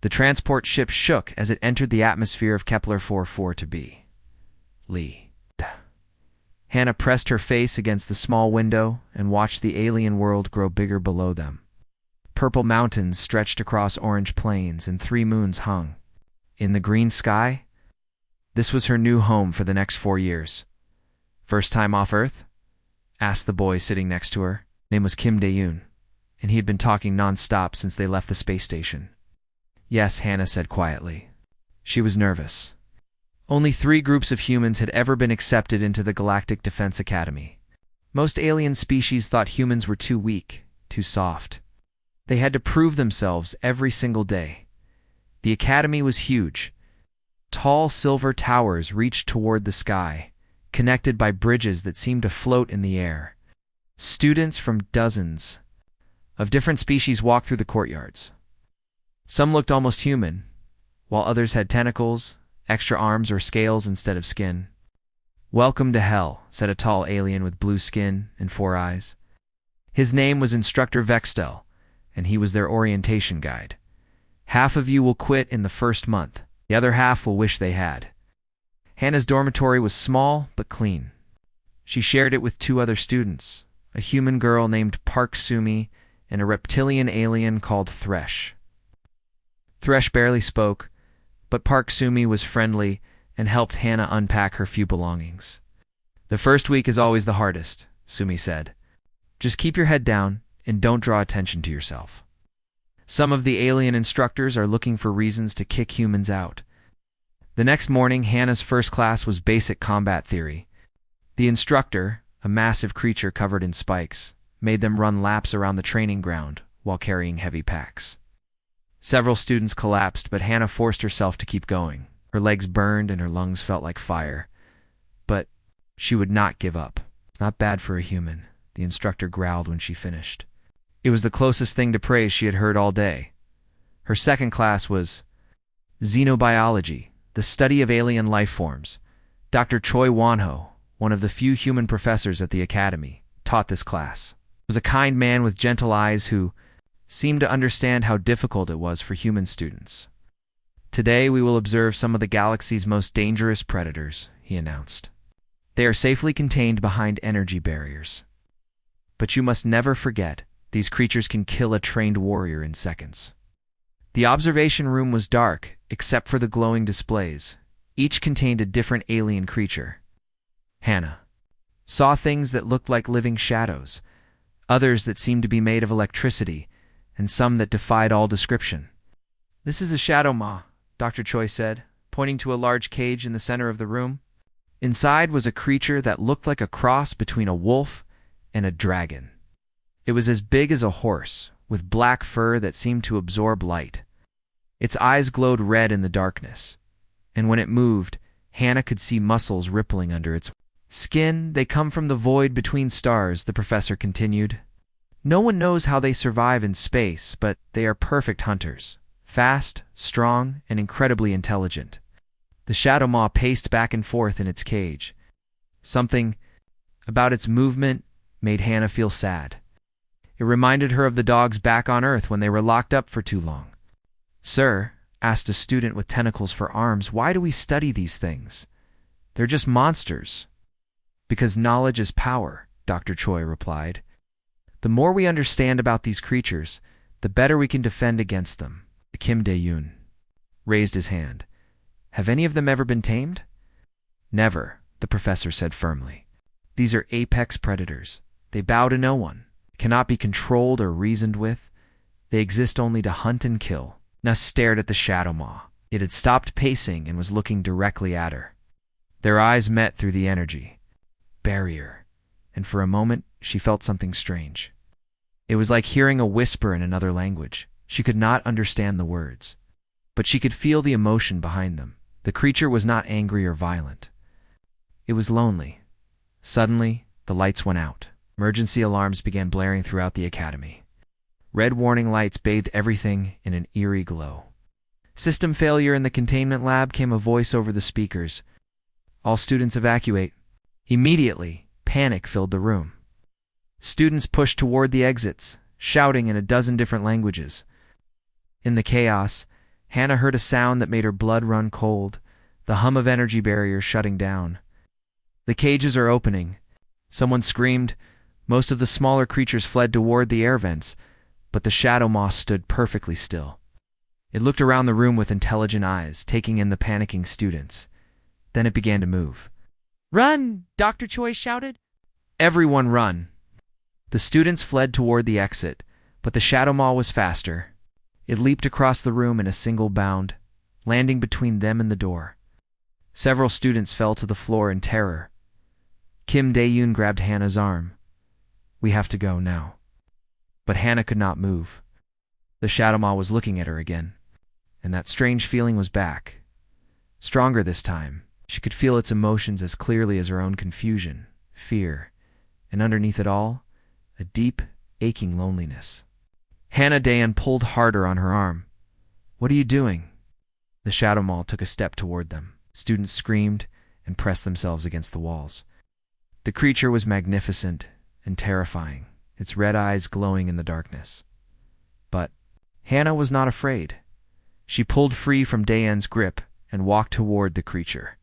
The transport ship shook as it entered the atmosphere of Kepler 44 to B. Lee. Hannah pressed her face against the small window and watched the alien world grow bigger below them. Purple mountains stretched across orange plains and 3 moons hung. In the green sky, this was her new home for the next 4 years. First time off Earth? Asked the boy sitting next to her. Name was Kim Dae-yoon, and he had been talking non-stop since they left the space station. Yes, Hannah said quietly. She was nervous. Only 3 groups of humans had ever been accepted into the Galactic Defense Academy. Most alien species thought humans were too weak, too soft. They had to prove themselves every single day. The academy was huge. Tall silver towers reached toward the sky, connected by bridges that seemed to float in the air. Students from dozens of different species walked through the courtyards. Some looked almost human, while others had tentacles, extra arms, or scales instead of skin. Welcome to hell, said a tall alien with blue skin and 4 eyes. His name was Instructor Vextel, and he was their orientation guide. Half of you will quit in the first month. The other half will wish they had. Hannah's dormitory was small but clean. She shared it with 2 other students, a human girl named Park Sumi and a reptilian alien called Thresh. Thresh barely spoke, but Park Sumi was friendly and helped Hannah unpack her few belongings. The first week is always the hardest, Sumi said. Just keep your head down and don't draw attention to yourself. Some of the alien instructors are looking for reasons to kick humans out. The next morning, Hannah's first class was basic combat theory. The instructor, a massive creature covered in spikes, made them run laps around the training ground while carrying heavy packs. Several students collapsed, but Hannah forced herself to keep going. Her legs burned and her lungs felt like fire. But she would not give up. Not bad for a human, the instructor growled when she finished. It was the closest thing to praise she had heard all day. Her second class was Xenobiology, the study of alien life forms. Dr. Choi Won-ho, one of the few human professors at the academy, taught this class. He was a kind man with gentle eyes who seemed to understand how difficult it was for human students. Today we will observe some of the galaxy's most dangerous predators, he announced. They are safely contained behind energy barriers. But you must never forget, these creatures can kill a trained warrior in seconds. The observation room was dark, except for the glowing displays. Each contained a different alien creature. Hannah saw things that looked like living shadows, others that seemed to be made of electricity, and some that defied all description. This is a shadow maw, Dr. Choi said, pointing to a large cage in the center of the room. Inside was a creature that looked like a cross between a wolf and a dragon. It was as big as a horse, with black fur that seemed to absorb light. Its eyes glowed red in the darkness, and when it moved, Hannah could see muscles rippling under its skin. They come from the void between stars, the professor continued. No one knows how they survive in space, but they are perfect hunters. Fast, strong, and incredibly intelligent. The shadow maw paced back and forth in its cage. Something about its movement made Hannah feel sad. It reminded her of the dogs back on Earth when they were locked up for too long. Sir, asked a student with tentacles for arms, why do we study these things? They're just monsters. Because knowledge is power, Dr. Choi replied. The more we understand about these creatures, the better we can defend against them. Kim Dae-yoon raised his hand. Have any of them ever been tamed? Never, the professor said firmly. These are apex predators. They bow to no one, cannot be controlled or reasoned with. They exist only to hunt and kill. Hannah stared at the shadow maw. It had stopped pacing and was looking directly at her. Their eyes met through the energy barrier, and for a moment she felt something strange. It was like hearing a whisper in another language. She could not understand the words, but she could feel the emotion behind them. The creature was not angry or violent. It was lonely. Suddenly, the lights went out. Emergency alarms began blaring throughout the academy. Red warning lights bathed everything in an eerie glow. System failure in the containment lab, came a voice over the speakers. All students evacuate. Immediately, panic filled the room. Students pushed toward the exits, shouting in a dozen different languages. In the chaos, Hannah heard a sound that made her blood run cold, the hum of energy barriers shutting down. The cages are opening. Someone screamed. Most of the smaller creatures fled toward the air vents, but the shadow moth stood perfectly still. It looked around the room with intelligent eyes, taking in the panicking students. Then it began to move. "Run!" Dr. Choi shouted. Everyone run! The students fled toward the exit, but the shadow maw was faster. It leaped across the room in a single bound, landing between them and the door. Several students fell to the floor in terror. Kim Dae-yoon grabbed Hannah's arm. "We have to go now." But Hannah could not move. The shadow maw was looking at her again, and that strange feeling was back. Stronger this time. She could feel its emotions as clearly as her own confusion, fear, and underneath it all, a deep, aching loneliness. Hannah Daeun pulled harder on her arm. "What are you doing?" The shadow maw took a step toward them. Students screamed and pressed themselves against the walls. The creature was magnificent and terrifying, its red eyes glowing in the darkness. But Hannah was not afraid. She pulled free from Daeun's grip and walked toward the creature.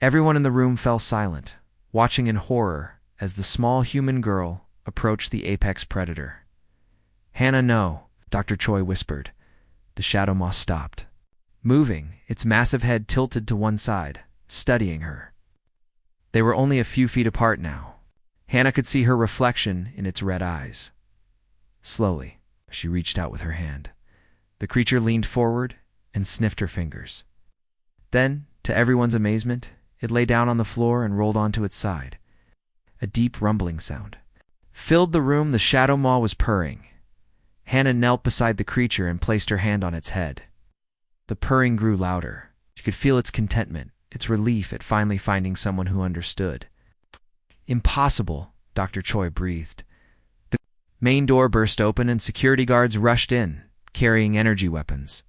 Everyone in the room fell silent, watching in horror as the small human girl approached the apex predator. "Hannah, no," Dr. Choi whispered. The shadow maw stopped, moving, its massive head tilted to one side, studying her. They were only a few feet apart now. Hannah could see her reflection in its red eyes. Slowly, she reached out with her hand. The creature leaned forward and sniffed her fingers. Then, to everyone's amazement, it lay down on the floor and rolled onto its side. A deep rumbling sound filled the room. The shadow maw was purring. Hannah knelt beside the creature and placed her hand on its head. The purring grew louder. She could feel its contentment, its relief at finally finding someone who understood. "Impossible," Dr. Choi breathed. The main door burst open and security guards rushed in, carrying energy weapons.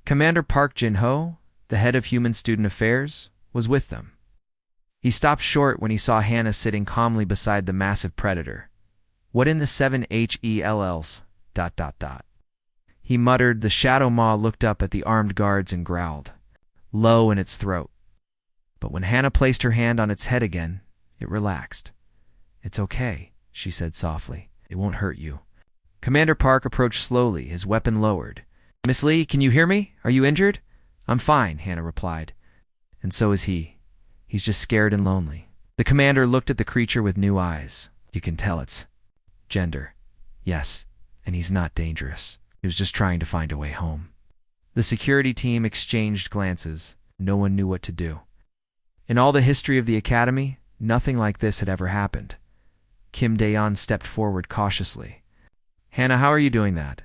Commander Park Jin-ho, the head of Human Student Affairs, was with them. He stopped short when he saw Hannah sitting calmly beside the massive predator. "What in the 7HELLs? ... He muttered. The shadow maw looked up at the armed guards and growled, low in its throat. But when Hannah placed her hand on its head again, it relaxed. "It's okay," she said softly. "It won't hurt you." Commander Park approached slowly, his weapon lowered. "Miss Lee, can you hear me? Are you injured?" "I'm fine," Hannah replied. "And so is he. He's just scared and lonely." The commander looked at the creature with new eyes. "You can tell it's gender. Yes, and he's not dangerous. He was just trying to find a way home." The security team exchanged glances. No one knew what to do. In all the history of the academy, nothing like this had ever happened. Kim Dae-yeon stepped forward cautiously. "Hannah, how are you doing that?"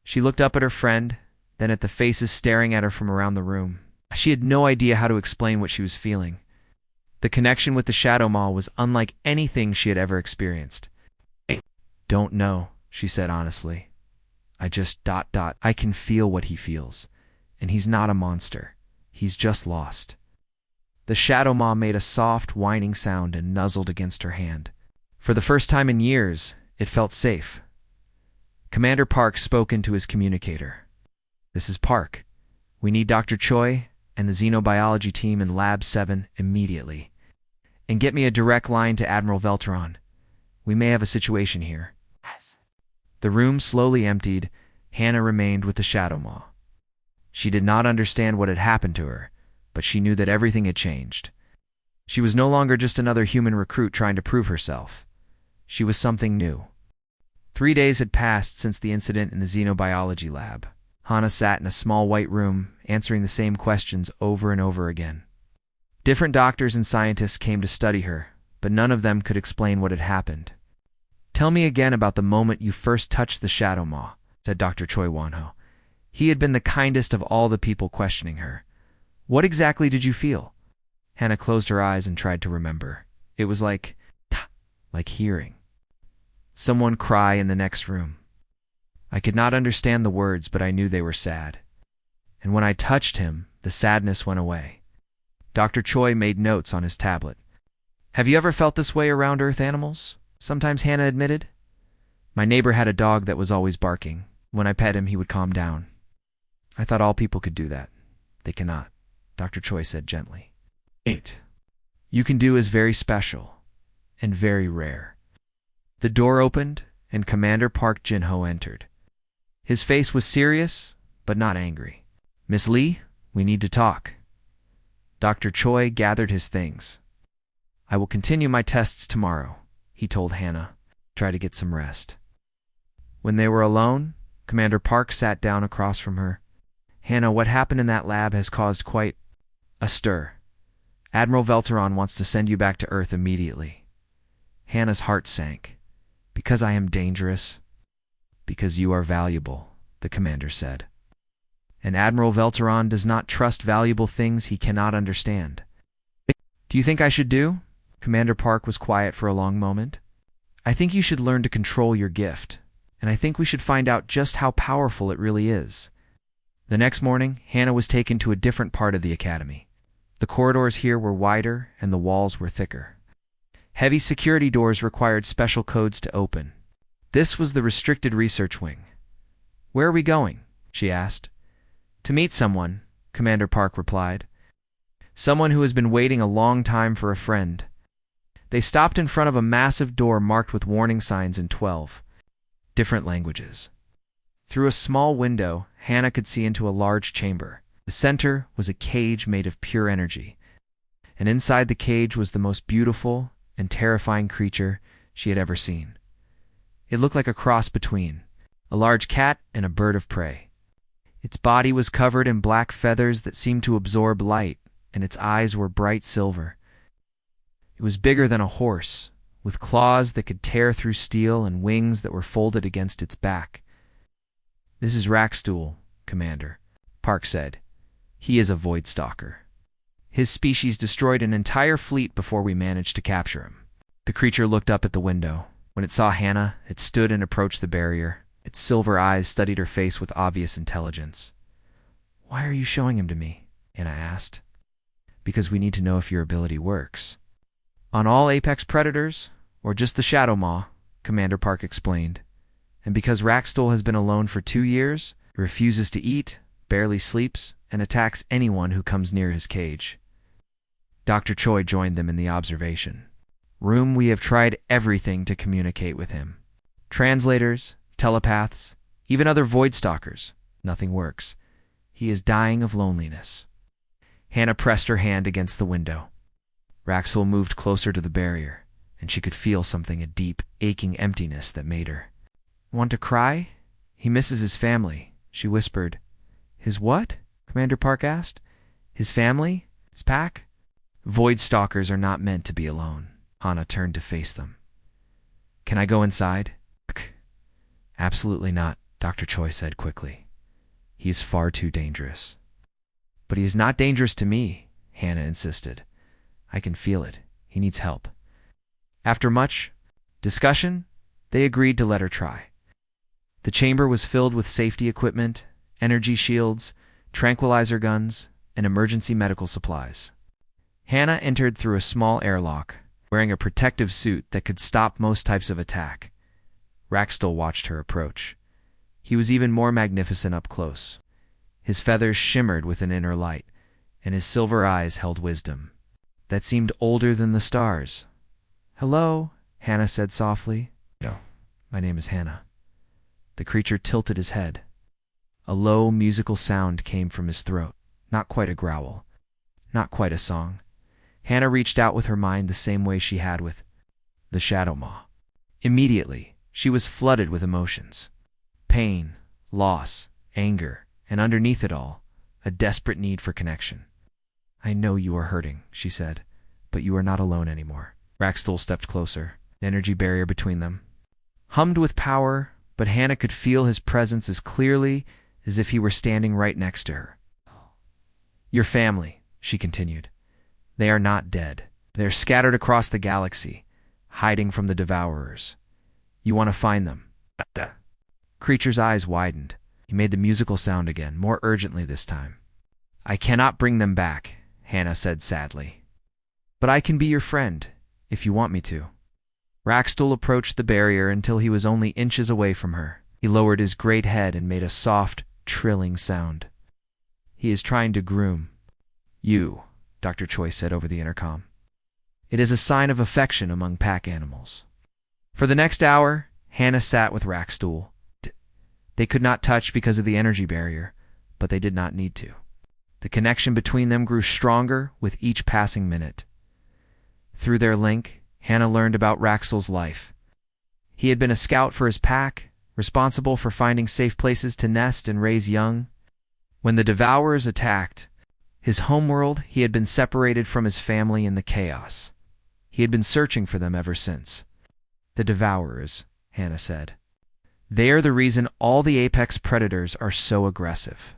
She looked up at her friend, then at the faces staring at her from around the room. She had no idea how to explain what she was feeling. The connection with the shadow maw was unlike anything she had ever experienced. "I don't know," she said honestly. "I just ... I can feel what he feels. And he's not a monster. He's just lost." The shadow maw made a soft, whining sound and nuzzled against her hand. For the first time in years, it felt safe. Commander Park spoke into his communicator. "This is Park. We need Dr. Choi and the xenobiology team in Lab 7 immediately. And get me a direct line to Admiral Veltron. We may have a situation here." Yes. The room slowly emptied. Hannah remained with the shadow maw. She did not understand what had happened to her, but she knew that everything had changed. She was no longer just another human recruit trying to prove herself. She was something new. 3 days had passed since the incident in the xenobiology lab. Hannah sat in a small white room, answering the same questions over and over again. Different doctors and scientists came to study her, but none of them could explain what had happened. "Tell me again about the moment you first touched the shadow maw," said Dr. Choi Won-ho. He had been the kindest of all the people questioning her. "What exactly did you feel?" Hannah closed her eyes and tried to remember. It was like hearing someone cry in the next room. "I could not understand the words, but I knew they were sad. And when I touched him, the sadness went away." Dr. Choi made notes on his tablet. "Have you ever felt this way around Earth animals?" Sometimes Hannah admitted. "My neighbor had a dog that was always barking. When I pet him, he would calm down." I thought all people could do that. They cannot, Dr. Choi said gently. 8. You can do is very special and very rare. The door opened, and Commander Park Jin-ho entered. His face was serious, but not angry. Miss Lee, we need to talk. Dr. Choi gathered his things. I will continue my tests tomorrow, he told Hannah. Try to get some rest. When they were alone, Commander Park sat down across from her. Hannah, what happened in that lab has caused quite a stir. Admiral Velteron wants to send you back to Earth immediately. Hannah's heart sank. Because I am dangerous? Because you are valuable, the commander said. And Admiral Velteron does not trust valuable things he cannot understand. Do you think I should do? Commander Park was quiet for a long moment. I think you should learn to control your gift, and I think we should find out just how powerful it really is. The next morning, Hannah was taken to a different part of the academy. The corridors here were wider and the walls were thicker. Heavy security doors required special codes to open. This was the restricted research wing. Where are we going? She asked. To meet someone, Commander Park replied. Someone who has been waiting a long time for a friend. They stopped in front of a massive door marked with warning signs in 12 different languages. Through a small window, Hannah could see into a large chamber. The center was a cage made of pure energy, and inside the cage was the most beautiful and terrifying creature she had ever seen. It looked like a cross between a large cat and a bird of prey. Its body was covered in black feathers that seemed to absorb light, and its eyes were bright silver. It was bigger than a horse, with claws that could tear through steel and wings that were folded against its back. This is Rackstool, Commander, Park said. He is a Void Stalker. His species destroyed an entire fleet before we managed to capture him. The creature looked up at the window. When it saw Hannah, it stood and approached the barrier. Its silver eyes studied her face with obvious intelligence. Why are you showing him to me? Hannah asked. Because we need to know if your ability works. On all apex predators, or just the Shadow Maw, Commander Park explained. And because Rackstool has been alone for 2 years, refuses to eat, barely sleeps, and attacks anyone who comes near his cage. Dr. Choi joined them in the observation room. We have tried everything to communicate with him. Translators, telepaths, even other Void Stalkers. Nothing works. He is dying of loneliness. Hannah pressed her hand against the window. Rackstool moved closer to the barrier, and she could feel something, a deep, aching emptiness that made her want to cry. He misses his family, she whispered. His what? Commander Park asked. His family? His pack? Void Stalkers are not meant to be alone. Hannah turned to face them. Can I go inside? Absolutely not, Dr. Choi said quickly. He is far too dangerous. But he is not dangerous to me, Hannah insisted. I can feel it. He needs help. After much discussion, they agreed to let her try. The chamber was filled with safety equipment, energy shields, tranquilizer guns, and emergency medical supplies. Hannah entered through a small airlock, wearing a protective suit that could stop most types of attack. Rackstool watched her approach. He was even more magnificent up close. His feathers shimmered with an inner light, and his silver eyes held wisdom that seemed older than the stars. Hello, Hannah said softly. No, my name is Hannah. The creature tilted his head. A low, musical sound came from his throat, not quite a growl, not quite a song. Hannah reached out with her mind the same way she had with the Shadow Maw. Immediately, she was flooded with emotions. Pain, loss, anger, and underneath it all, a desperate need for connection. I know you are hurting, she said, but you are not alone anymore. Rackstool stepped closer, the energy barrier between them hummed with power, but Hannah could feel his presence as clearly as if he were standing right next to her. Your family, she continued. They are not dead. They are scattered across the galaxy, hiding from the Devourers. You want to find them. The creature's eyes widened. He made the musical sound again, more urgently this time. I cannot bring them back, Hannah said sadly. But I can be your friend, if you want me to. Rackstool approached the barrier until he was only inches away from her. He lowered his great head and made a soft, trilling sound. He is trying to groom you, Dr. Choi said over the intercom. It is a sign of affection among pack animals. For the next hour, Hannah sat with Rackstool. They could not touch because of the energy barrier, but they did not need to. The connection between them grew stronger with each passing minute. Through their link, Hannah learned about Rackstool's life. He had been a scout for his pack, responsible for finding safe places to nest and raise young. When the Devourers attacked his homeworld, he had been separated from his family in the chaos. He had been searching for them ever since. The Devourers, Hannah said. They are the reason all the apex predators are so aggressive.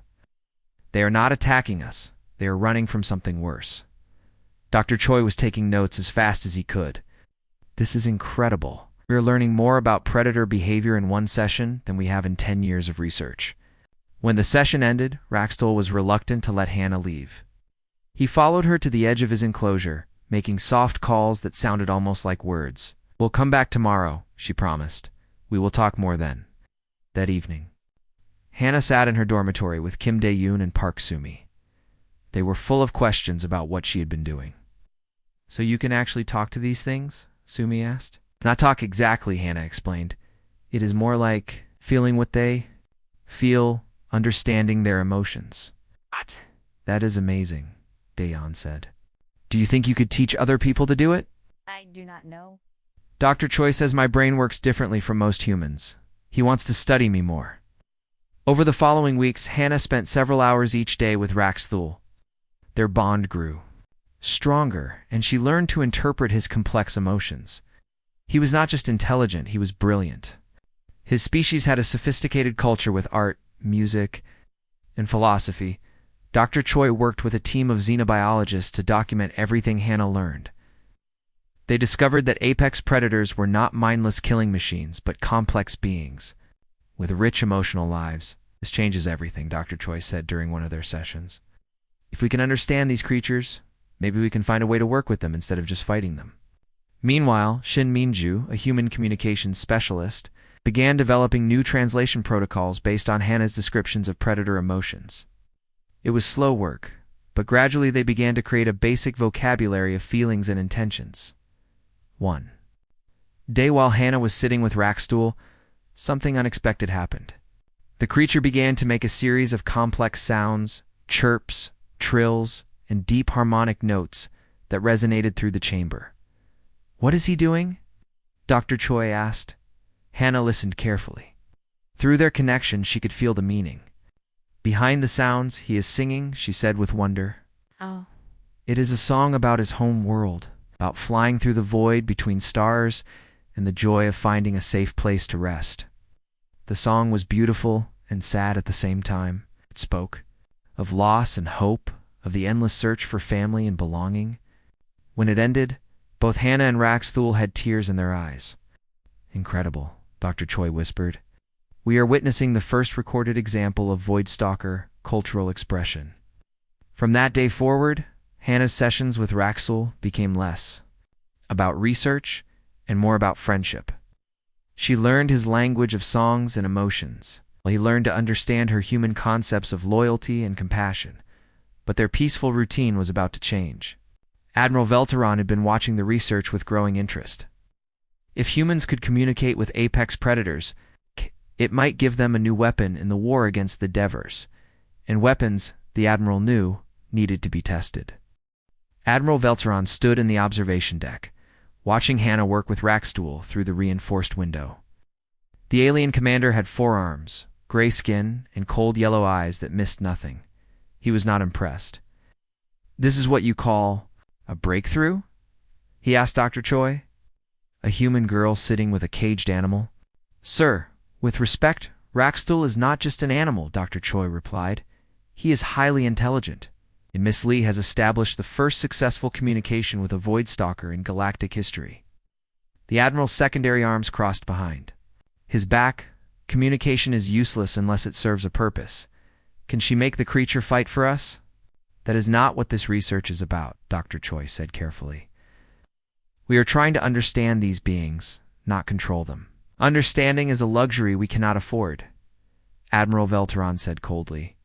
They are not attacking us. They are running from something worse. Dr. Choi was taking notes as fast as he could. This is incredible. We are learning more about predator behavior in one session than we have in 10 years of research. When the session ended, Rackstool was reluctant to let Hannah leave. He followed her to the edge of his enclosure, making soft calls that sounded almost like words. We'll come back tomorrow, she promised. We will talk more then. That evening, Hannah sat in her dormitory with Kim Dae-yoon and Park Sumi. They were full of questions about what she had been doing. So you can actually talk to these things? Sumi asked. Not talk exactly, Hannah explained. It is more like feeling what they feel, understanding their emotions. What? That is amazing, Daeyeon said. Do you think you could teach other people to do it? I do not know. Dr. Choi says my brain works differently from most humans. He wants to study me more. Over the following weeks, Hannah spent several hours each day with Rackstool. Their bond grew stronger, and she learned to interpret his complex emotions. He was not just intelligent, he was brilliant. His species had a sophisticated culture with art, music, and philosophy. Dr. Choi worked with a team of xenobiologists to document everything Hannah learned. They discovered that apex predators were not mindless killing machines, but complex beings with rich emotional lives. This changes everything, Dr. Choi said during one of their sessions. If we can understand these creatures, maybe we can find a way to work with them instead of just fighting them. Meanwhile, Shin Minju, a human communications specialist, began developing new translation protocols based on Hannah's descriptions of predator emotions. It was slow work, but gradually they began to create a basic vocabulary of feelings and intentions. 1 day while Hannah was sitting with Rackstool, something unexpected happened. The creature began to make a series of complex sounds, chirps, trills, and deep harmonic notes that resonated through the chamber. What is he doing? Dr. Choi asked. Hannah listened carefully. Through their connection, she could feel the meaning. Behind the sounds, he is singing, she said with wonder. Oh. It is a song about his home world, about flying through the void between stars and the joy of finding a safe place to rest. The song was beautiful and sad at the same time. It spoke of loss and hope, of the endless search for family and belonging. When it ended, both Hannah and Rackstool had tears in their eyes. Incredible, Dr. Choi whispered. We are witnessing the first recorded example of Voidstalker cultural expression. From that day forward, Hannah's sessions with Rackstool became less about research and more about friendship. She learned his language of songs and emotions, while he learned to understand her human concepts of loyalty and compassion. But their peaceful routine was about to change. Admiral Velteron had been watching the research with growing interest. If humans could communicate with apex predators, it might give them a new weapon in the war against the Devers, and weapons, the Admiral knew, needed to be tested. Admiral Velteron stood in the observation deck, watching Hannah work with Rackstool through the reinforced window. The alien commander had 4 arms, gray skin, and cold yellow eyes that missed nothing. He was not impressed. This is what you call a breakthrough? He asked Dr. Choi. A human girl sitting with a caged animal. Sir, with respect, Rackstool is not just an animal, Dr. Choi replied. He is highly intelligent. And Miss Lee has established the first successful communication with a Voidstalker in galactic history. The Admiral's secondary arms crossed behind his back. Communication is useless unless it serves a purpose. Can she make the creature fight for us? That is not what this research is about, Dr. Choi said carefully. We are trying to understand these beings, not control them. Understanding is a luxury we cannot afford, Admiral Velteron said coldly.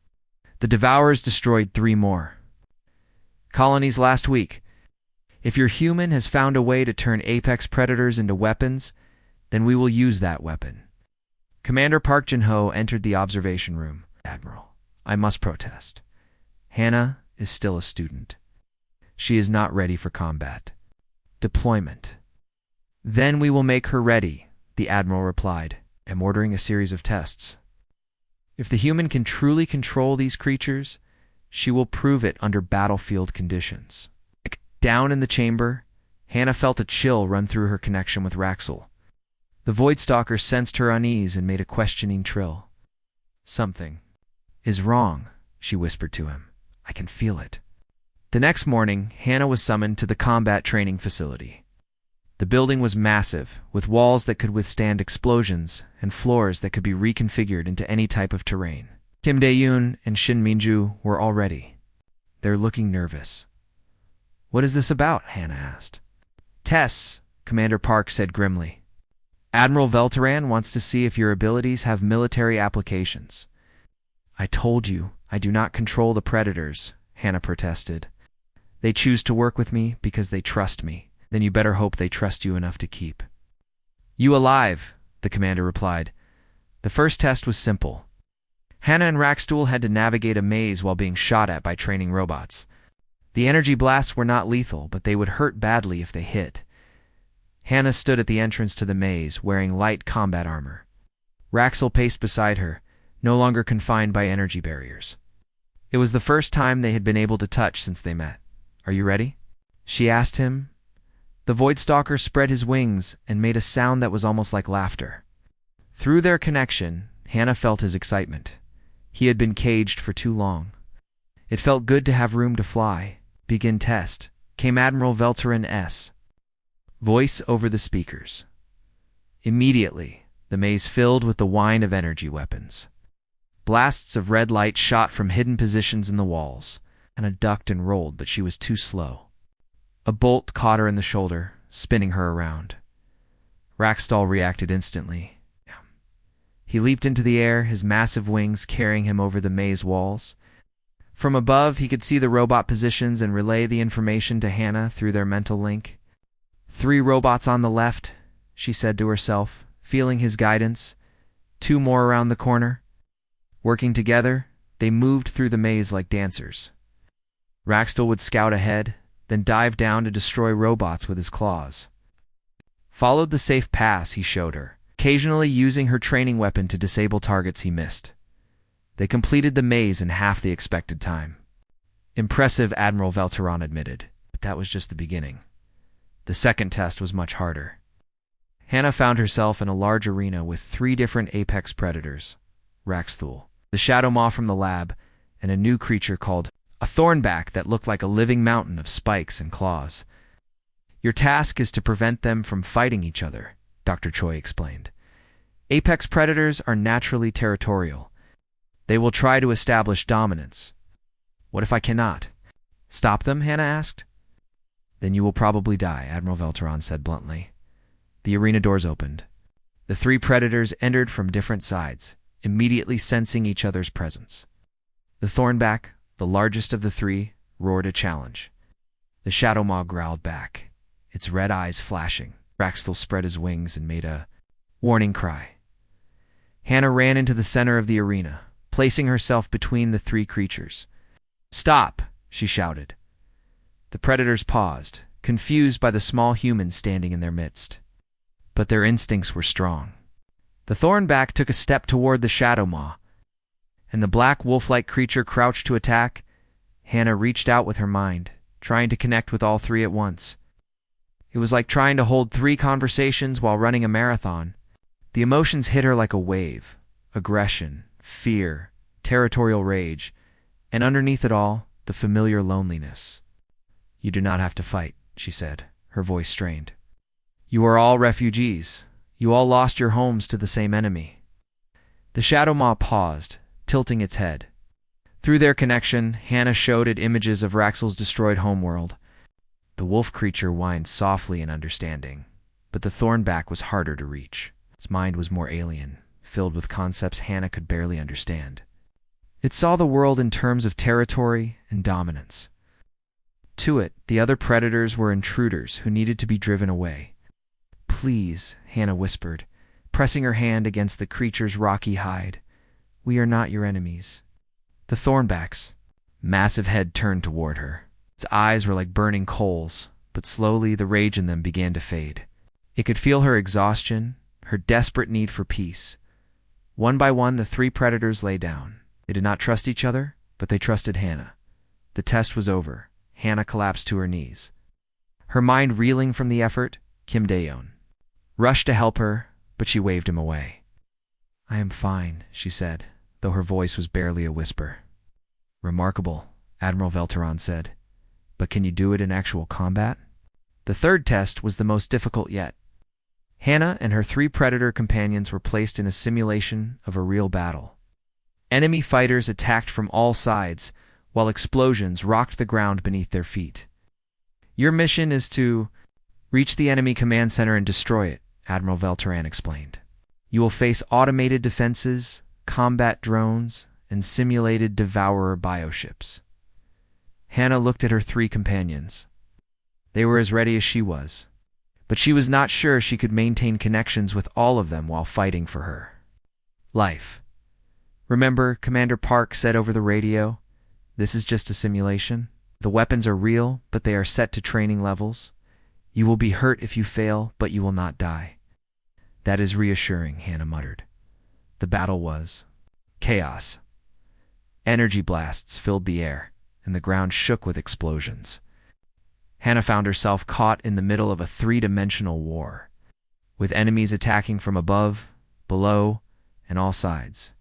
The Devourers destroyed 3 more colonies last week. If your human has found a way to turn apex predators into weapons, then we will use that weapon. Commander Park Jin-ho entered the observation room. Admiral, I must protest. Hannah is still a student. She is not ready for combat. Deployment. Then we will make her ready, the Admiral replied. I'm ordering a series of tests. If the human can truly control these creatures, she will prove it under battlefield conditions. Down in the chamber, Hannah felt a chill run through her connection with Raxel. The Voidstalker sensed her unease and made a questioning trill. Something is wrong, she whispered to him. I can feel it. The next morning, Hannah was summoned to the combat training facility. The building was massive, with walls that could withstand explosions and floors that could be reconfigured into any type of terrain. Kim Dae-yoon and Shin Min-ju were all ready. They're looking nervous. What is this about? Hannah asked. Tests, Commander Park said grimly. Admiral Velteran wants to see if your abilities have military applications. I told you I do not control the predators, Hannah protested. They choose to work with me because they trust me. Then you better hope they trust you enough to keep you alive, the commander replied. The first test was simple. Hannah and Raxtool had to navigate a maze while being shot at by training robots. The energy blasts were not lethal, but they would hurt badly if they hit. Hannah stood at the entrance to the maze, wearing light combat armor. Raxel paced beside her, no longer confined by energy barriers. It was the first time they had been able to touch since they met. Are you ready? She asked him. The Voidstalker spread his wings and made a sound that was almost like laughter. Through their connection, Hannah felt his excitement. He had been caged for too long. It felt good to have room to fly. Begin test, came Admiral Velteran S. Voice over the speakers. Immediately, the maze filled with the whine of energy weapons. Blasts of red light shot from hidden positions in the walls. Hannah ducked and rolled, but she was too slow. A bolt caught her in the shoulder, spinning her around. Raxtal reacted instantly. He leaped into the air, his massive wings carrying him over the maze walls. From above, he could see the robot positions and relay the information to Hannah through their mental link. 3 robots on the left, she said to herself, feeling his guidance. 2 more around the corner. Working together, they moved through the maze like dancers. Raxtal would scout ahead, then dive down to destroy robots with his claws. Followed the safe paths he showed her, occasionally using her training weapon to disable targets he missed. They completed the maze in half the expected time. Impressive, Admiral Velteran admitted, but that was just the beginning. The second test was much harder. Hannah found herself in a large arena with 3 different apex predators, Raxthul, the Shadow Maw from the lab, and a new creature called a thornback that looked like a living mountain of spikes and claws. Your task is to prevent them from fighting each other, Dr. Choi explained. Apex predators are naturally territorial. They will try to establish dominance. What if I cannot? Stop them? Hannah asked. Then you will probably die, Admiral Velteran said bluntly. The arena doors opened. The 3 predators entered from different sides, immediately sensing each other's presence. The thornback, the largest of the 3, roared a challenge. The Shadow Maw growled back, its red eyes flashing. Raxtal spread his wings and made a warning cry. Hannah ran into the center of the arena, placing herself between the 3 creatures. Stop, she shouted. The predators paused, confused by the small humans standing in their midst. But their instincts were strong. The thornback took a step toward the Shadow Maw, and the black wolf-like creature crouched to attack. Hannah reached out with her mind, trying to connect with all 3 at once. It was like trying to hold 3 conversations while running a marathon. The emotions hit her like a wave. Aggression, fear, territorial rage, and underneath it all, the familiar loneliness. You do not have to fight, she said, her voice strained. You are all refugees. You all lost your homes to the same enemy. The Shadow Maw paused, tilting its head. Through their connection, Hannah showed it images of Raxel's destroyed homeworld. The wolf creature whined softly in understanding, but the thornback was harder to reach. Its mind was more alien, filled with concepts Hannah could barely understand. It saw the world in terms of territory and dominance. To it, the other predators were intruders who needed to be driven away. "Please," Hannah whispered, pressing her hand against the creature's rocky hide. "We are not your enemies." The Thornback's massive head turned toward her. Its eyes were like burning coals, but slowly the rage in them began to fade. It could feel her exhaustion, her desperate need for peace. One by one, the three predators lay down. They did not trust each other, but they trusted Hannah. The test was over. Hannah collapsed to her knees. Her mind reeling from the effort, Kim Daeyeon rushed to help her, but she waved him away. "I am fine," she said, though her voice was barely a whisper. "Remarkable," Admiral Velteron said. "But can you do it in actual combat?" The third test was the most difficult yet. Hannah and her three predator companions were placed in a simulation of a real battle. Enemy fighters attacked from all sides, while explosions rocked the ground beneath their feet. "Your mission is to reach the enemy command center and destroy it," Admiral Velteran explained. "You will face automated defenses, combat drones, and simulated devourer bioships." Hannah looked at her three companions. They were as ready as she was, but she was not sure she could maintain connections with all of them while fighting for her life. "Remember," Commander Park said over the radio, "this is just a simulation. The weapons are real, but they are set to training levels. You will be hurt if you fail, but you will not die." "That is reassuring," Hannah muttered. The battle was chaos. Energy blasts filled the air, and the ground shook with explosions. Hannah found herself caught in the middle of a three-dimensional war, with enemies attacking from above, below, and all sides.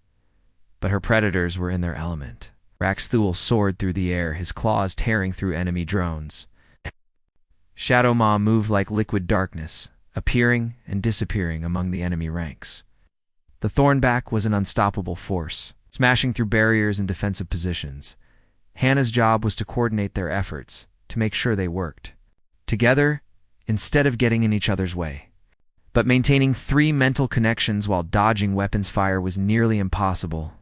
But her predators were in their element. Raxthul soared through the air, his claws tearing through enemy drones. Shadow Maw moved like liquid darkness, appearing and disappearing among the enemy ranks. The Thornback was an unstoppable force, smashing through barriers and defensive positions. Hannah's job was to coordinate their efforts, to make sure they worked together instead of getting in each other's way. But maintaining three mental connections while dodging weapons fire was nearly impossible.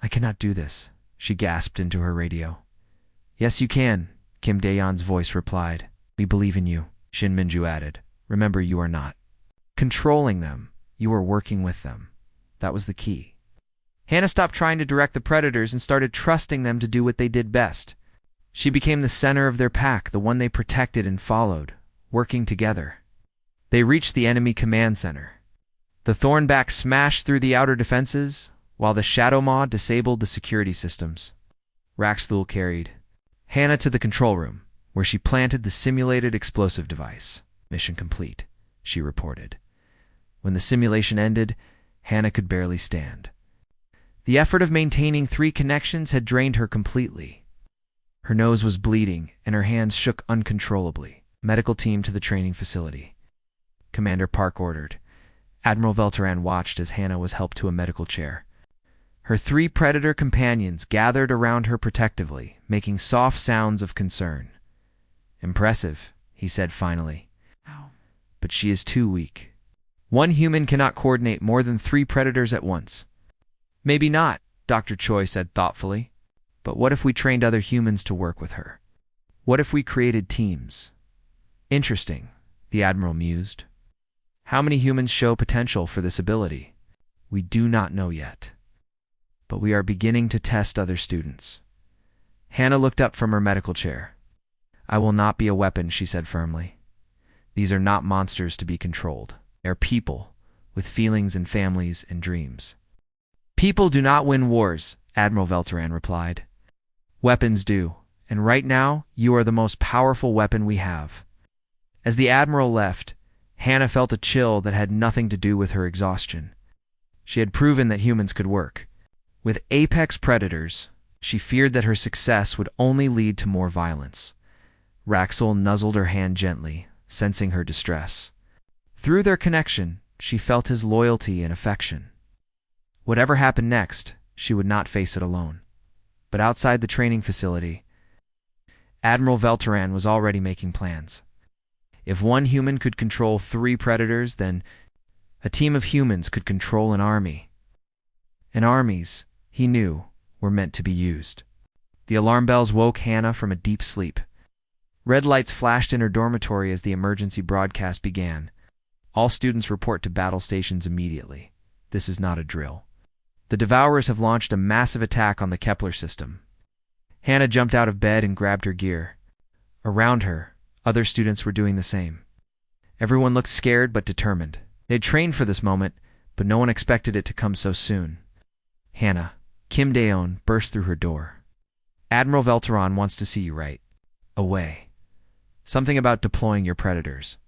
"I cannot do this," she gasped into her radio. "Yes, you can," Kim Daeyeon's voice replied. "We believe in you," Shin Minju added. "Remember, you are not controlling them. You are working with them." That was the key. Hannah stopped trying to direct the predators and started trusting them to do what they did best. She became the center of their pack, the one they protected and followed, working together. They reached the enemy command center. The Thornback smashed through the outer defenses, while the Shadow Maw disabled the security systems. Raxthul carried Hannah to the control room, where she planted the simulated explosive device. "Mission complete," she reported. When the simulation ended, Hannah could barely stand. The effort of maintaining three connections had drained her completely. Her nose was bleeding, and her hands shook uncontrollably. "Medical team to the training facility," Commander Park ordered. Admiral Velteran watched as Hannah was helped to a medical chair. Her three predator companions gathered around her protectively, making soft sounds of concern. "Impressive," he said finally. "But she is too weak. One human cannot coordinate more than three predators at once." "Maybe not," Dr. Choi said thoughtfully. "But what if we trained other humans to work with her? What if we created teams?" "Interesting," the Admiral mused. "How many humans show potential for this ability? We do not know yet. But we are beginning to test other students." Hannah looked up from her medical chair. "I will not be a weapon," she said firmly. "These are not monsters to be controlled. They are people, with feelings and families and dreams." "People do not win wars," Admiral Velteran replied. "Weapons do, and right now you are the most powerful weapon we have." As the Admiral left, Hannah felt a chill that had nothing to do with her exhaustion. She had proven that humans could work. With apex predators, she feared that her success would only lead to more violence. Raxthul nuzzled her hand gently, sensing her distress. Through their connection, she felt his loyalty and affection. Whatever happened next, she would not face it alone. But outside the training facility, Admiral Velteran was already making plans. If one human could control three predators, then a team of humans could control an army. And armies, he knew, were meant to be used. The alarm bells woke Hannah from a deep sleep. Red lights flashed in her dormitory as the emergency broadcast began. All students report to battle stations immediately. This is not a drill. The Devourers have launched a massive attack on the Kepler system. Hannah jumped out of bed and grabbed her gear. Around her, other students were doing the same. Everyone looked scared but determined. They'd trained for this moment, but no one expected it to come so soon. Hannah, Kim Daeon, burst through her door. Admiral Velteron wants to see you right away. Something about deploying your predators.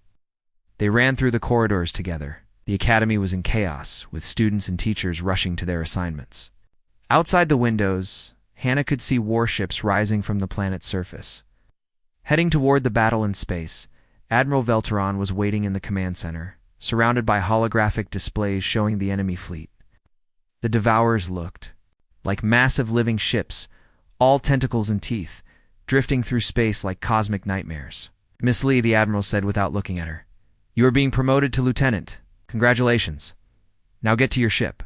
They ran through the corridors together. The academy was in chaos, with students and teachers rushing to their assignments. Outside the windows, Hannah could see warships rising from the planet's surface. Heading toward the battle in space, Admiral Velteron was waiting in the command center, surrounded by holographic displays showing the enemy fleet. The Devourers looked like massive living ships, all tentacles and teeth, drifting through space like cosmic nightmares. Miss Lee, the Admiral said without looking at her, "You are being promoted to lieutenant. Congratulations. Now get to your ship."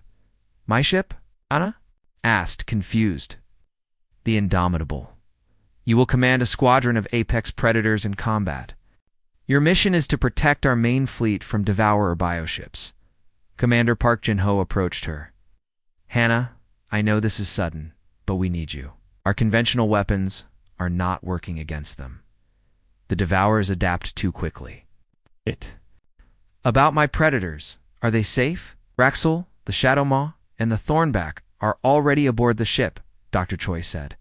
"My ship?" Anna asked, confused. "The Indomitable. You will command a squadron of apex predators in combat. Your mission is to protect our main fleet from Devourer bioships." Commander Park Jin-ho approached her. "Hannah, I know this is sudden, but we need you. Our conventional weapons are not working against them. The Devourers adapt too quickly." "About my predators, are they safe? Raxel, the Shadow Maw, and the Thornback are already aboard the ship," Dr. Choi said,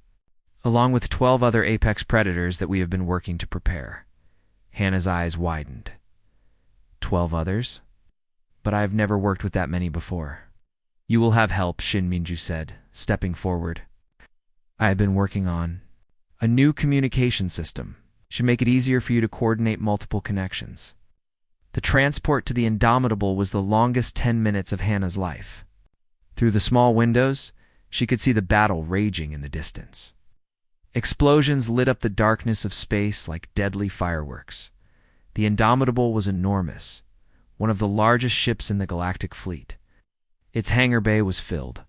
"along with 12 other apex predators that we have been working to prepare." Hannah's eyes widened. 12 others? But I have never worked with that many before. "You will have help," Shin Minju said, stepping forward. "I have been working on a new communication system. Should make it easier for you to coordinate multiple connections." The transport to the Indomitable was the longest 10 minutes of Hannah's life. Through the small windows, she could see the battle raging in the distance. Explosions lit up the darkness of space like deadly fireworks. The Indomitable was enormous, one of the largest ships in the galactic fleet. Its hangar bay was filled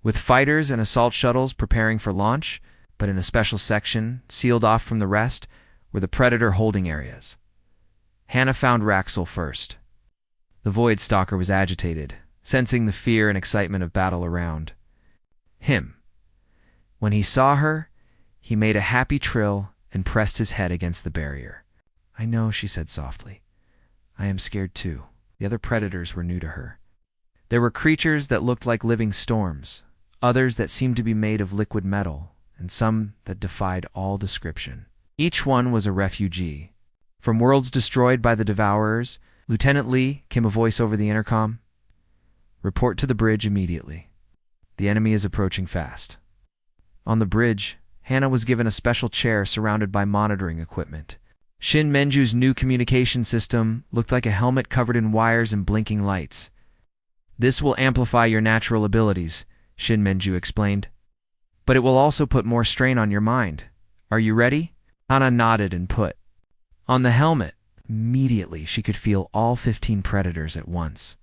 with fighters and assault shuttles preparing for launch, but in a special section, sealed off from the rest, were the Predator holding areas. Hannah found Raxel first. The Void Stalker was agitated, sensing the fear and excitement of battle around him. When he saw her, he made a happy trill and pressed his head against the barrier. "I know," she said softly. "I am scared too." The other predators were new to her. There were creatures that looked like living storms, others that seemed to be made of liquid metal, and some that defied all description. Each one was a refugee. From worlds destroyed by the Devourers, Lieutenant Lee came a voice over the intercom. "Report to the bridge immediately. The enemy is approaching fast." On the bridge, Hannah was given a special chair surrounded by monitoring equipment. Shin Minju's new communication system looked like a helmet covered in wires and blinking lights. "This will amplify your natural abilities," Shin Minju explained. "But it will also put more strain on your mind. Are you ready?" Hannah nodded and put on the helmet. Immediately, she could feel all 15 predators at once.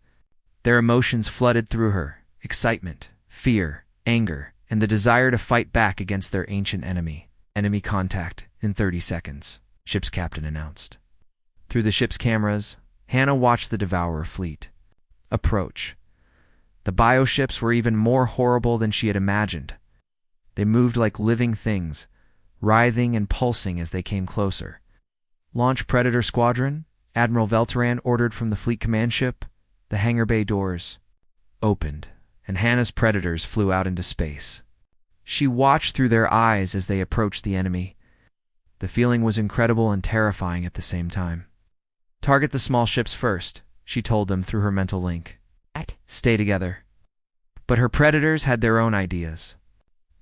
Their emotions flooded through her: excitement, fear, anger, and the desire to fight back against their ancient enemy. "Enemy contact in 30 seconds, ship's captain announced. Through the ship's cameras, Hannah watched the Devourer fleet approach. The bioships were even more horrible than she had imagined. They moved like living things, writhing and pulsing as they came closer. "Launch Predator Squadron," Admiral Velteran ordered from the fleet command ship. The hangar bay doors opened, and Hannah's predators flew out into space. She watched through their eyes as they approached the enemy. The feeling was incredible and terrifying at the same time. "Target the small ships first," she told them through her mental link. "Stay together." But her predators had their own ideas.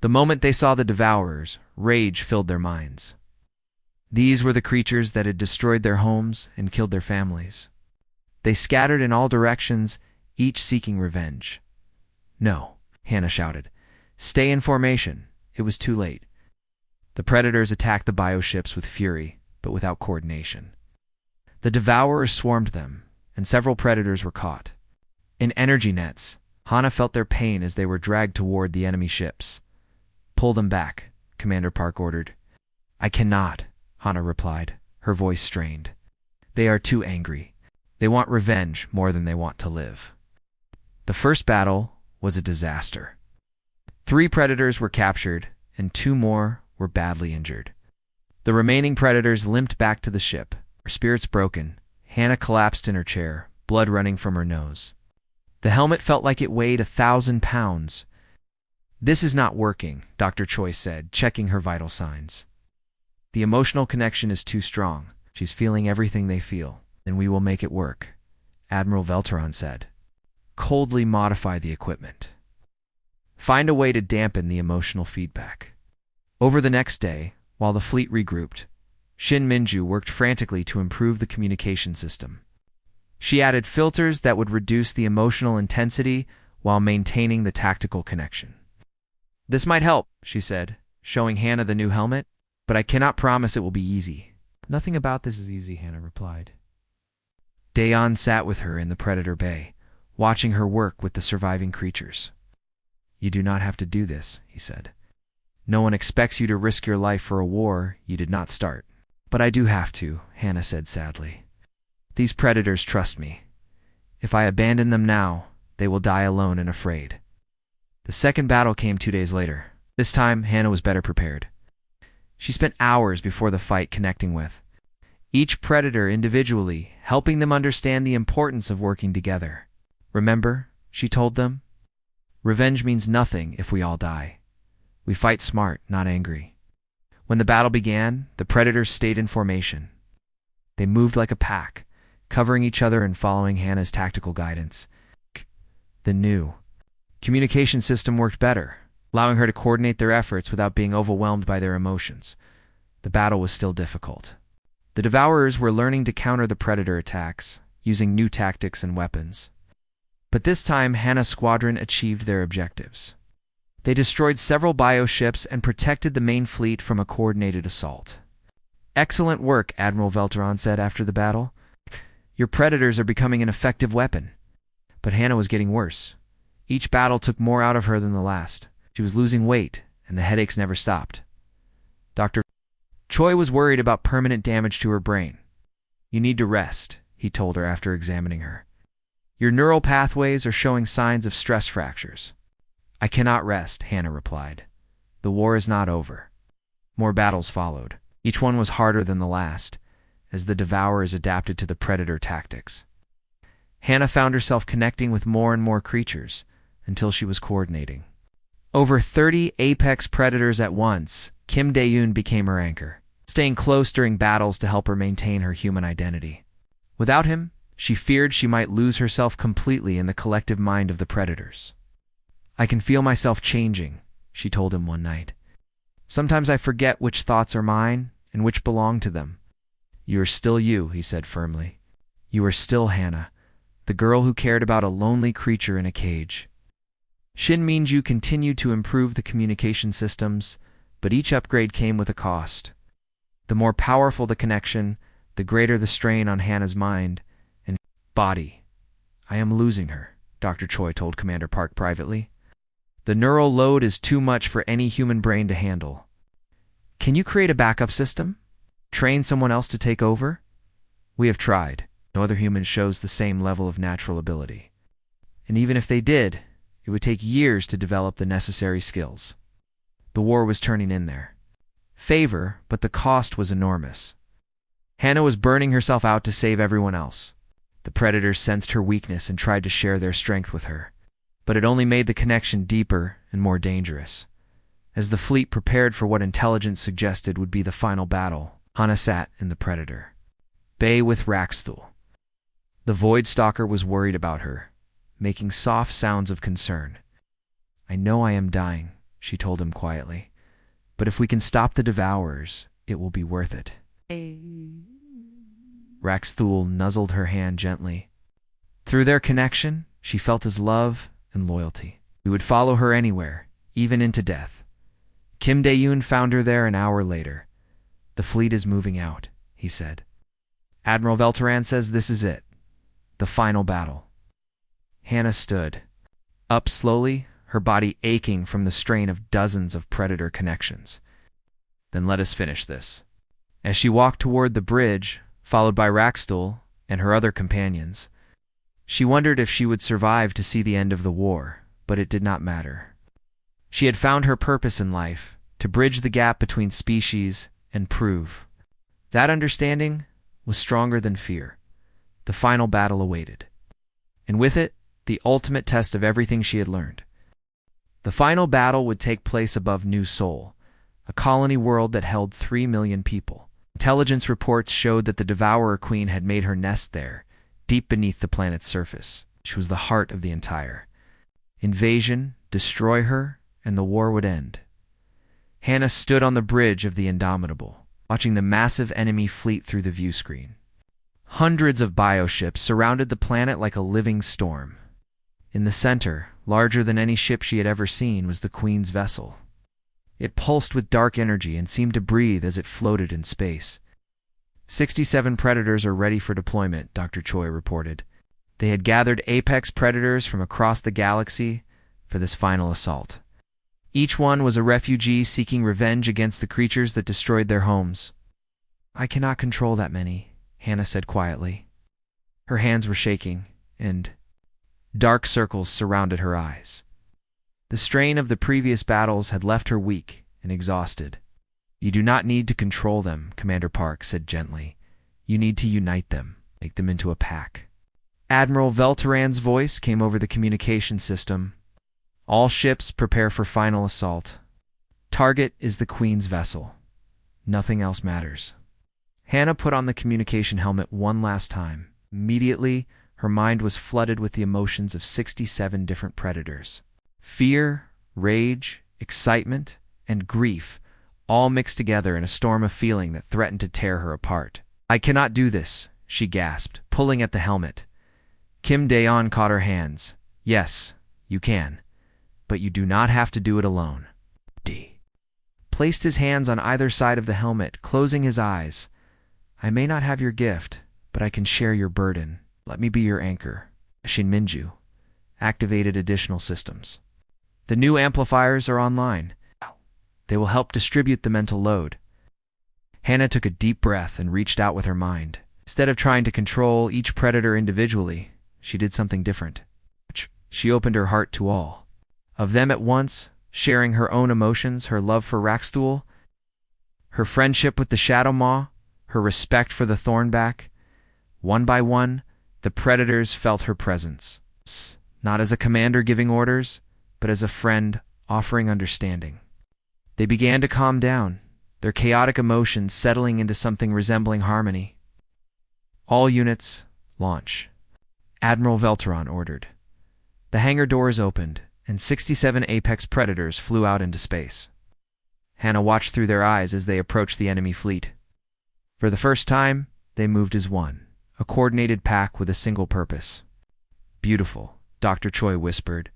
The moment they saw the Devourers, rage filled their minds. These were the creatures that had destroyed their homes and killed their families. They scattered in all directions, each seeking revenge. "No," Hannah shouted. "Stay in formation." It was too late. The predators attacked the bioships with fury, but without coordination. The Devourers swarmed them, and several predators were caught. In energy nets, Hannah felt their pain as they were dragged toward the enemy ships. Pull them back, Commander Park ordered. I cannot, Hana replied, her voice strained. They are too angry. They want revenge more than they want to live. The first battle was a disaster. 3 predators were captured, and 2 more were badly injured. The remaining predators limped back to the ship. Her spirits broken, Hana collapsed in her chair, blood running from her nose. The helmet felt like it weighed 1,000 pounds. This is not working, Dr. Choi said, checking her vital signs. The emotional connection is too strong. She's feeling everything they feel. Then we will make it work, Admiral Velteron said. Coldly modify the equipment. Find a way to dampen the emotional feedback. Over the next day, while the fleet regrouped, Shin Minju worked frantically to improve the communication system. She added filters that would reduce the emotional intensity while maintaining the tactical connection. This might help, she said, showing Hana the new helmet, but I cannot promise it will be easy. Nothing about this is easy, Hana replied. Daeon sat with her in the Predator Bay, watching her work with the surviving creatures. You do not have to do this, he said. No one expects you to risk your life for a war you did not start. But I do have to, Hana said sadly. These predators trust me. If I abandon them now, they will die alone and afraid. The second battle came 2 days later. This time, Hana was better prepared. She spent hours before the fight connecting with each predator individually, helping them understand the importance of working together. Remember, she told them, revenge means nothing if we all die. We fight smart, not angry. When the battle began, the predators stayed in formation. They moved like a pack, covering each other and following Hana's tactical guidance. The new communication system worked better, allowing her to coordinate their efforts without being overwhelmed by their emotions. The battle was still difficult. The Devourers were learning to counter the predator attacks, using new tactics and weapons. But this time, Hana's squadron achieved their objectives. They destroyed several bioships and protected the main fleet from a coordinated assault. Excellent work, Admiral Velteron said after the battle. Your predators are becoming an effective weapon. But Hana was getting worse. Each battle took more out of her than the last. She was losing weight, and the headaches never stopped. Dr. Choi was worried about permanent damage to her brain. You need to rest, he told her after examining her. Your neural pathways are showing signs of stress fractures. I cannot rest, Hana replied. The war is not over. More battles followed. Each one was harder than the last, as the Devourers adapted to the predator tactics. Hana found herself connecting with more and more creatures, until she was coordinating. Over 30 apex predators at once, Kim Dae-yoon became her anchor, staying close during battles to help her maintain her human identity. Without him, she feared she might lose herself completely in the collective mind of the predators. I can feel myself changing, she told him one night. Sometimes I forget which thoughts are mine and which belong to them. You are still you, he said firmly. You are still Hana, the girl who cared about a lonely creature in a cage. Shin Minju continued to improve the communication systems, but each upgrade came with a cost. The more powerful the connection, the greater the strain on Hana's mind and body. I am losing her, Dr. Choi told Commander Park privately. The neural load is too much for any human brain to handle. Can you create a backup system? Train someone else to take over? We have tried. No other human shows the same level of natural ability. And even if they did, it would take years to develop the necessary skills. The war was turning in there. Favor, but the cost was enormous. Hana was burning herself out to save everyone else. The predators sensed her weakness and tried to share their strength with her. But it only made the connection deeper and more dangerous. As the fleet prepared for what intelligence suggested would be the final battle, Hana sat in the Predator Bay with Raxthul. The Void Stalker was worried about her, making soft sounds of concern. I know I am dying, she told him quietly. But if we can stop the Devourers, it will be worth it. Raxthul nuzzled her hand gently. Through their connection, she felt his love and loyalty. He would follow her anywhere, even into death. Kim Dae-yoon found her there an hour later. The fleet is moving out, he said. Admiral Velteran says this is it. The final battle. Hana stood up slowly, her body aching from the strain of dozens of predator connections. Then let us finish this. As she walked toward the bridge, followed by Raxtul and her other companions, she wondered if she would survive to see the end of the war, but it did not matter. She had found her purpose in life, to bridge the gap between species and prove. That understanding was stronger than fear. The final battle awaited. And with it, the ultimate test of everything she had learned. The final battle would take place above New Sol, a colony world that held 3 million people. Intelligence reports showed that the Devourer Queen had made her nest there, deep beneath the planet's surface. She was the heart of the entire invasion, destroy her, and the war would end. Hannah stood on the bridge of the Indomitable, watching the massive enemy fleet through the view screen. Hundreds of bioships surrounded the planet like a living storm. In the center, larger than any ship she had ever seen, was the Queen's vessel. It pulsed with dark energy and seemed to breathe as it floated in space. 67 predators are ready for deployment, Dr. Choi reported. They had gathered apex predators from across the galaxy for this final assault. Each one was a refugee seeking revenge against the creatures that destroyed their homes. I cannot control that many, Hannah said quietly. Her hands were shaking, and dark circles surrounded her eyes. The strain of the previous battles had left her weak and exhausted. You do not need to control them, Commander Park said gently. You need to unite them, make them into a pack. Admiral Velteran's voice came over the communication system. All ships prepare for final assault. Target is the Queen's vessel. Nothing else matters. Hannah put on the communication helmet one last time. Immediately, her mind was flooded with the emotions of 67 different predators. Fear, rage, excitement, and grief all mixed together in a storm of feeling that threatened to tear her apart. I cannot do this, she gasped, pulling at the helmet. Kim Daeon caught her hands. Yes, you can. But you do not have to do it alone. D. Placed his hands on either side of the helmet, closing his eyes. I may not have your gift, but I can share your burden. Let me be your anchor. Shin Minju. Activated additional systems. The new amplifiers are online. They will help distribute the mental load. Hannah took a deep breath and reached out with her mind. Instead of trying to control each predator individually, she did something different. She opened her heart to all of them at once, sharing her own emotions, her love for Raxtul, her friendship with the Shadow Maw, her respect for the Thornback. One by one, the predators felt her presence, not as a commander giving orders, but as a friend offering understanding. They began to calm down, their chaotic emotions settling into something resembling harmony. All units, launch. Admiral Velteran ordered. The hangar doors opened, and 67 apex predators flew out into space. Hannah watched through their eyes as they approached the enemy fleet. For the first time, they moved as one, a coordinated pack with a single purpose. Beautiful, Dr. Choi whispered,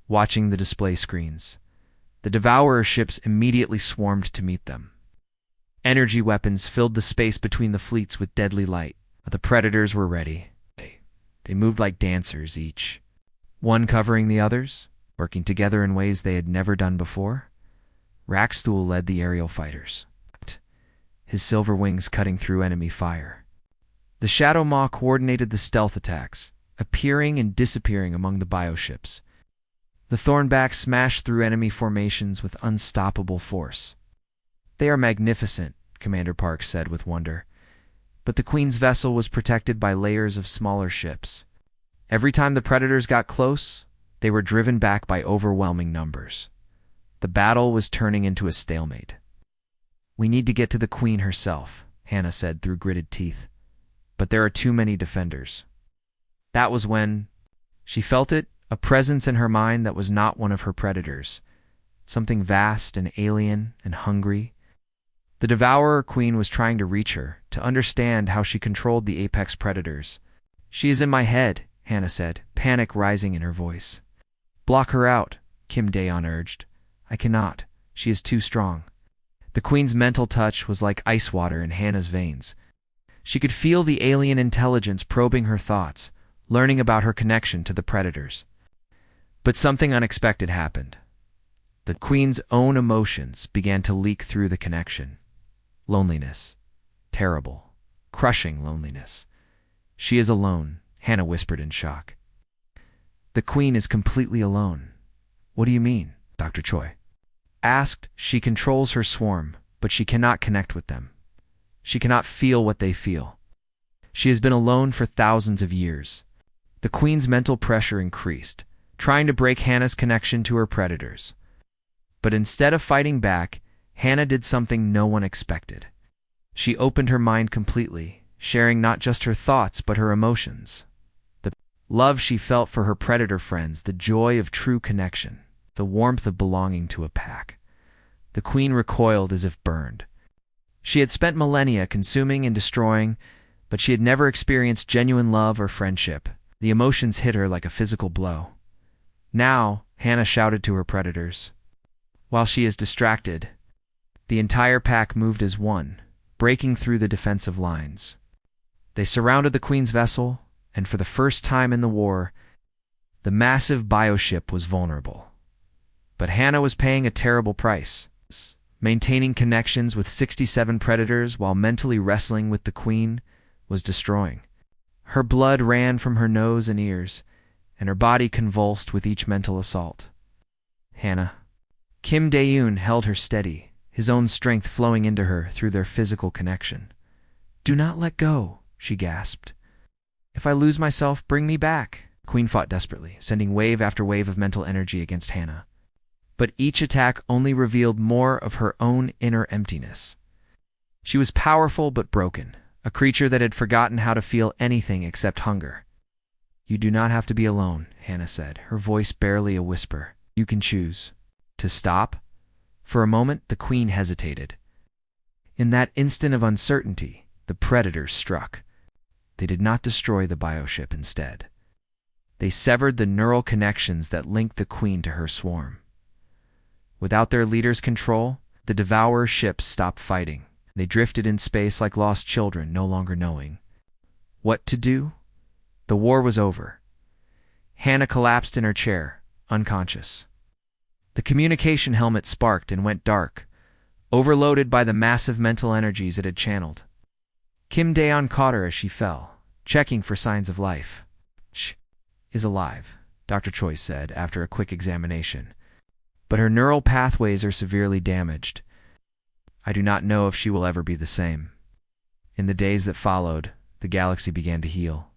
watching the display screens. The Devourer ships immediately swarmed to meet them. Energy weapons filled the space between the fleets with deadly light. The predators were ready. They moved like dancers, each one covering the others, working together in ways they had never done before. Raxtul led the aerial fighters, his silver wings cutting through enemy fire. The Shadow Maw coordinated the stealth attacks, appearing and disappearing among the bioships. The Thornback smashed through enemy formations with unstoppable force. They are magnificent, Commander Park said with wonder. But the Queen's vessel was protected by layers of smaller ships. Every time the predators got close, they were driven back by overwhelming numbers. The battle was turning into a stalemate. We need to get to the Queen herself, Hannah said through gritted teeth. But there are too many defenders. That was when she felt it, a presence in her mind that was not one of her predators. Something vast and alien and hungry. The Devourer Queen was trying to reach her, to understand how she controlled the apex predators. She is in my head, Hannah said, panic rising in her voice. Block her out, Kim Daeon urged. I cannot. She is too strong. The Queen's mental touch was like ice water in Hannah's veins. She could feel the alien intelligence probing her thoughts, learning about her connection to the predators. But something unexpected happened. The queen's own emotions began to leak through the connection. Loneliness. Terrible, crushing loneliness. She is alone, Hannah whispered in shock. The queen is completely alone. What do you mean? Dr. Choi asked. She controls her swarm, but she cannot connect with them. She cannot feel what they feel. She has been alone for thousands of years. The queen's mental pressure increased, trying to break Hannah's connection to her predators. But instead of fighting back, Hannah did something no one expected. She opened her mind completely, sharing not just her thoughts but her emotions. The love she felt for her predator friends, the joy of true connection, the warmth of belonging to a pack. The queen recoiled as if burned. She had spent millennia consuming and destroying, but she had never experienced genuine love or friendship. The emotions hit her like a physical blow. Now, Hannah shouted to her predators. While she is distracted, the entire pack moved as one, breaking through the defensive lines. They surrounded the queen's vessel, and for the first time in the war, the massive bioship was vulnerable. But Hannah was paying a terrible price. Maintaining connections with 67 predators while mentally wrestling with the queen was destroying. Her blood ran from her nose and ears, and her body convulsed with each mental assault. Hannah. Kim Dae-yoon held her steady, his own strength flowing into her through their physical connection. "Do not let go," she gasped. "If I lose myself, bring me back." The queen fought desperately, sending wave after wave of mental energy against Hannah. But each attack only revealed more of her own inner emptiness. She was powerful but broken, a creature that had forgotten how to feel anything except hunger. "You do not have to be alone," Hannah said, her voice barely a whisper. "You can choose to stop." For a moment, the queen hesitated. In that instant of uncertainty, the predators struck. They did not destroy the bioship instead. They severed the neural connections that linked the queen to her swarm. Without their leader's control, the devourer ships stopped fighting. They drifted in space like lost children, no longer knowing what to do. The war was over. Hannah collapsed in her chair, unconscious. The communication helmet sparked and went dark, overloaded by the massive mental energies it had channeled. Kim Dae-yeon caught her as she fell, checking for signs of life. "She is alive," Dr. Choi said after a quick examination. "But her neural pathways are severely damaged. I do not know if she will ever be the same." In the days that followed, the galaxy began to heal.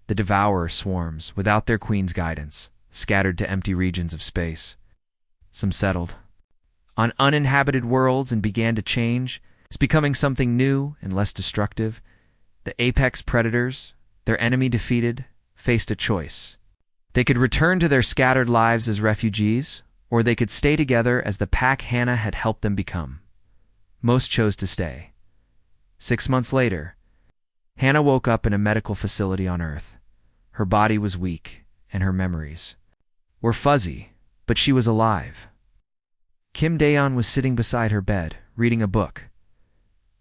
The devourer swarms, without their queen's guidance, scattered to empty regions of space. Some settled on uninhabited worlds and began to change, becoming something new and less destructive. The apex predators, their enemy defeated, faced a choice. They could return to their scattered lives as refugees, or they could stay together as the pack Hannah had helped them become. Most chose to stay. 6 months later, Hannah woke up in a medical facility on Earth. Her body was weak, and her memories were fuzzy, but she was alive. Kim Dae-yeon was sitting beside her bed, reading a book.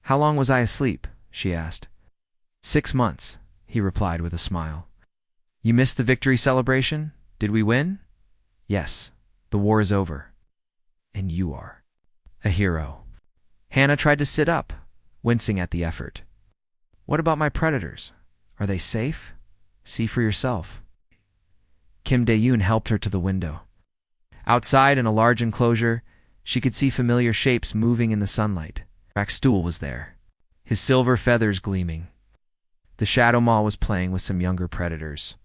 "How long was I asleep?" she asked. 6 months, he replied with a smile. "You missed the victory celebration? Did we win?" "Yes, the war is over. And you are a hero." Hannah tried to sit up, wincing at the effort. "What about my predators? Are they safe? See for yourself." Kim Dae-yoon helped her to the window. Outside in a large enclosure, she could see familiar shapes moving in the sunlight. Stool was there, his silver feathers gleaming. The Shadow Maw was playing with some younger predators.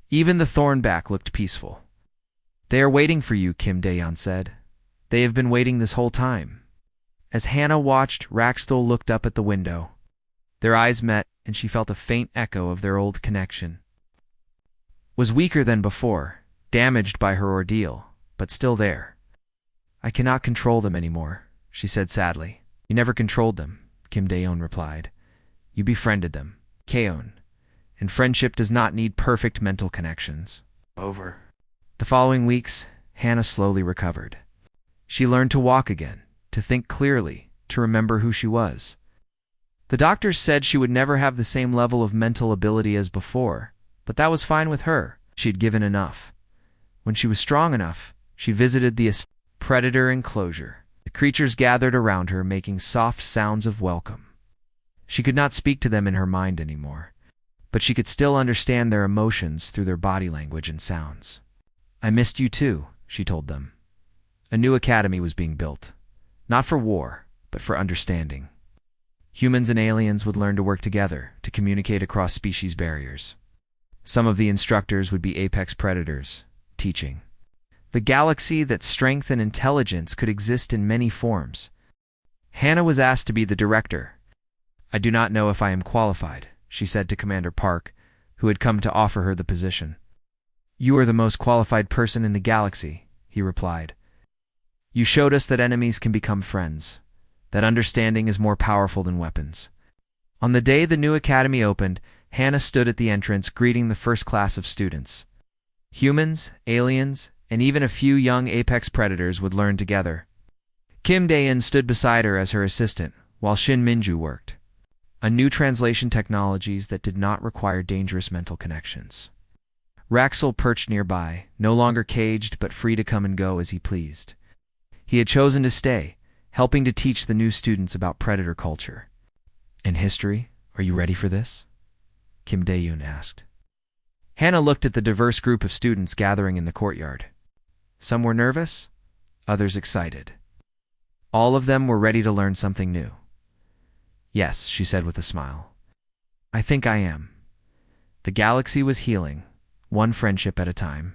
Even the Thornback looked peaceful. "They are waiting for you," Kim Dae-yeon said. "They have been waiting this whole time." As Hannah watched, Rackstool looked up at the window. Their eyes met, and she felt a faint echo of their old connection. Was weaker than before, damaged by her ordeal, but still there. "I cannot control them anymore," she said sadly. "You never controlled them," Kim Dae-yeon replied. "You befriended them, Kaeon, and friendship does not need perfect mental connections." Over. The following weeks, Hannah slowly recovered. She learned to walk again, to think clearly, to remember who she was. The doctors said she would never have the same level of mental ability as before, but that was fine with her. She had given enough. When she was strong enough, she visited the predator enclosure. The creatures gathered around her, making soft sounds of welcome. She could not speak to them in her mind anymore, but she could still understand their emotions through their body language and sounds. "I missed you too," she told them. A new academy was being built, not for war, but for understanding. Humans and aliens would learn to work together, to communicate across species barriers. Some of the instructors would be apex predators, teaching the galaxy that strength and intelligence could exist in many forms. Hannah was asked to be the director. "I do not know if I am qualified," she said to Commander Park, who had come to offer her the position. "You are the most qualified person in the galaxy," he replied. "You showed us that enemies can become friends, that understanding is more powerful than weapons." On the day the new academy opened, Hannah stood at the entrance greeting the first class of students. Humans, aliens, and even a few young apex predators would learn together. Kim Dae-in stood beside her as her assistant, while Shin Minju worked. A new translation technologies that did not require dangerous mental connections. Raxel perched nearby, no longer caged but free to come and go as he pleased. He had chosen to stay, helping to teach the new students about predator culture. "And history, are you ready for this?" Kim Dae-in asked. Hannah looked at the diverse group of students gathering in the courtyard. Some were nervous, others excited. All of them were ready to learn something new. "Yes," she said with a smile. "I think I am." The galaxy was healing, one friendship at a time.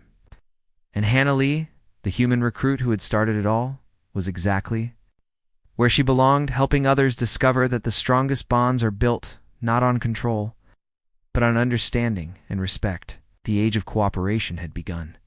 And Hannah Lee, the human recruit who had started it all, was exactly where she belonged, helping others discover that the strongest bonds are built not on control, but on understanding and respect. The age of cooperation had begun.